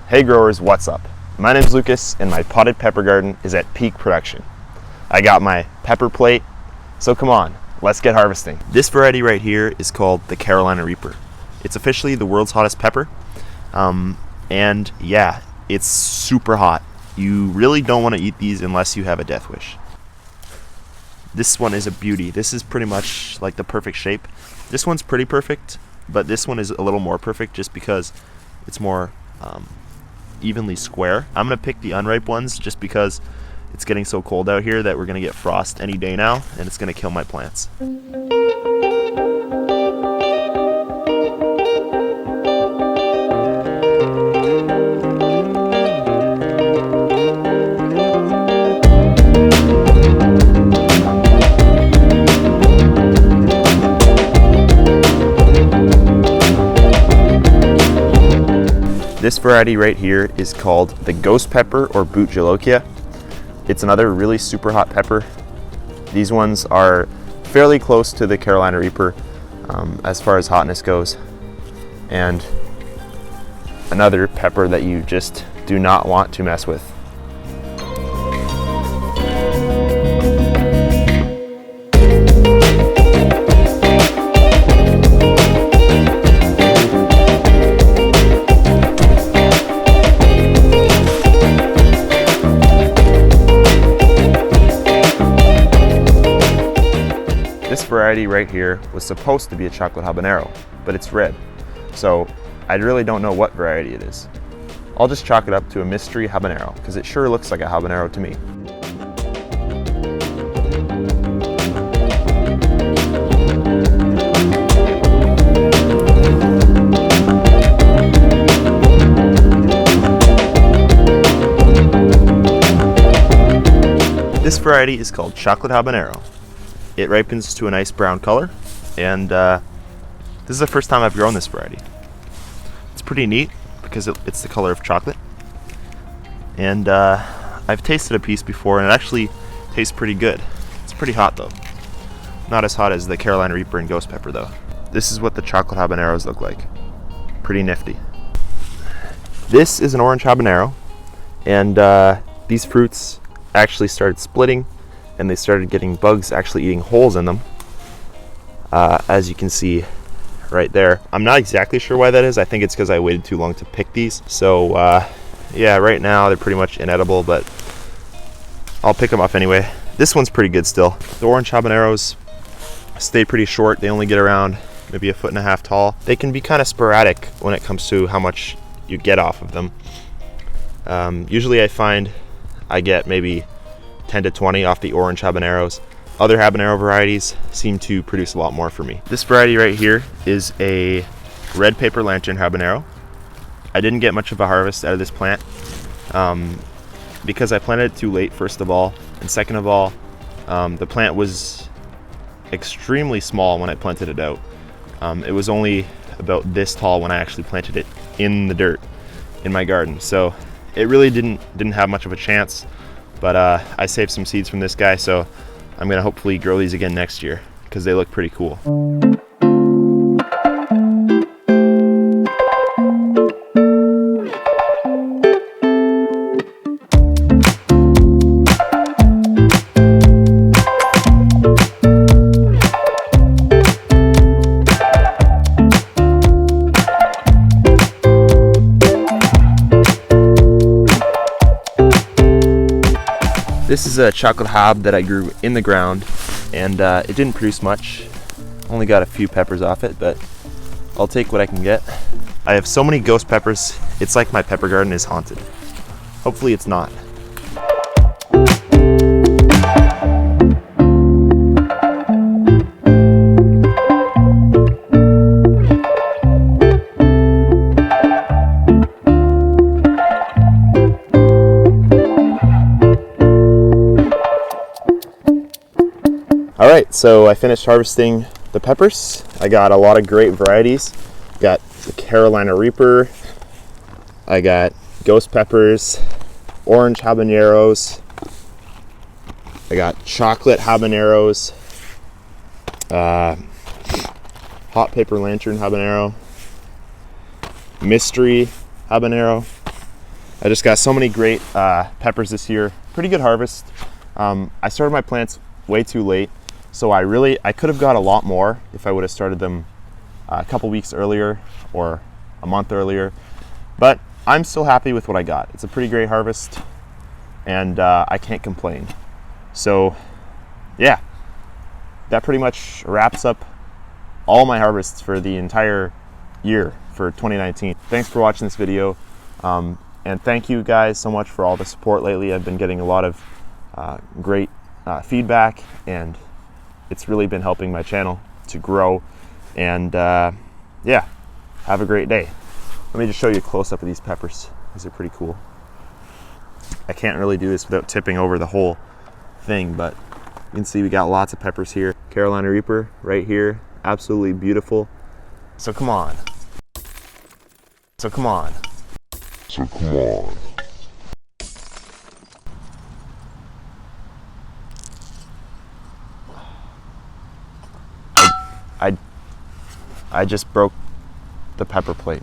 Hey growers, what's up? My name's Lucas and my potted pepper garden is at peak production. I got my pepper plate, so come on, let's get harvesting. This variety right here is called the Carolina Reaper. It's officially the world's hottest pepper, and yeah, it's super hot. You really don't want to eat these unless you have a death wish. This one is a beauty. This is pretty much like the perfect shape. This one's pretty perfect, but this one is a little more perfect just because it's more evenly square. I'm going to pick the unripe ones just because it's getting so cold out here that we're going to get frost any day now, and it's going to kill my plants. This variety right here is called the ghost pepper or boot Jolokia. It's another really super hot pepper. These ones are fairly close to the Carolina Reaper as far as hotness goes. And another pepper that you just do not want to mess with. This variety right here was supposed to be a chocolate habanero, but it's red. So I really don't know what variety it is. I'll just chalk it up to a mystery habanero because it sure looks like a habanero to me. This variety is called chocolate habanero. It ripens to a nice brown color, and this is the first time I've grown this variety. It's pretty neat because it's the color of chocolate, and I've tasted a piece before and it actually tastes pretty good. It's pretty hot though. Not as hot as the Carolina Reaper and ghost pepper though. This is what the chocolate habaneros look like. Pretty nifty. This is an orange habanero, and these fruits actually started splitting and they started getting bugs actually eating holes in them, as you can see right there. I'm not exactly sure why that is. I think it's because I waited too long to pick these. So yeah, right now they're pretty much inedible, but I'll pick them up anyway. This one's pretty good still. The orange habaneros stay pretty short. They only get around maybe 1.5 feet tall. They can be kind of sporadic when it comes to how much you get off of them. Usually I find I get maybe 10 to 20 off the orange habaneros. Other habanero varieties seem to produce a lot more for me. This variety right here is a red paper lantern habanero. I didn't get much of a harvest out of this plant because I planted it too late, first of all, and second of all, the plant was extremely small when I planted it out. It was only about this tall when I actually planted it in the dirt in my garden, so it really didn't have much of a chance. But I saved some seeds from this guy, so I'm gonna hopefully grow these again next year because they look pretty cool. This is a chocolate hab that I grew in the ground, and it didn't produce much. Only got a few peppers off it, but I'll take what I can get. I have so many ghost peppers, it's like my pepper garden is haunted. Hopefully it's not. Alright, so I finished harvesting the peppers. I got a lot of great varieties. Got the Carolina Reaper, I got ghost peppers, orange habaneros, I got chocolate habaneros, hot paper lantern habanero, mystery habanero, I just got so many great peppers this year. Pretty good harvest. I started my plants way too late, so I could have got a lot more if I would have started them a couple weeks earlier or a month earlier, but I'm still happy with what I got. It's a pretty great harvest, and I can't complain. So yeah, that pretty much wraps up all my harvests for the entire year for 2019. Thanks for watching this video, and thank you guys so much for all the support lately. I've been getting a lot of great feedback, and it's really been helping my channel to grow. And yeah, have a great day. Let me just show you a close-up of these peppers. These are pretty cool. I can't really do this without tipping over the whole thing, but you can see we got lots of peppers here. Carolina Reaper right here, absolutely beautiful. So come on. So come on. So come on. I just broke the pepper plate.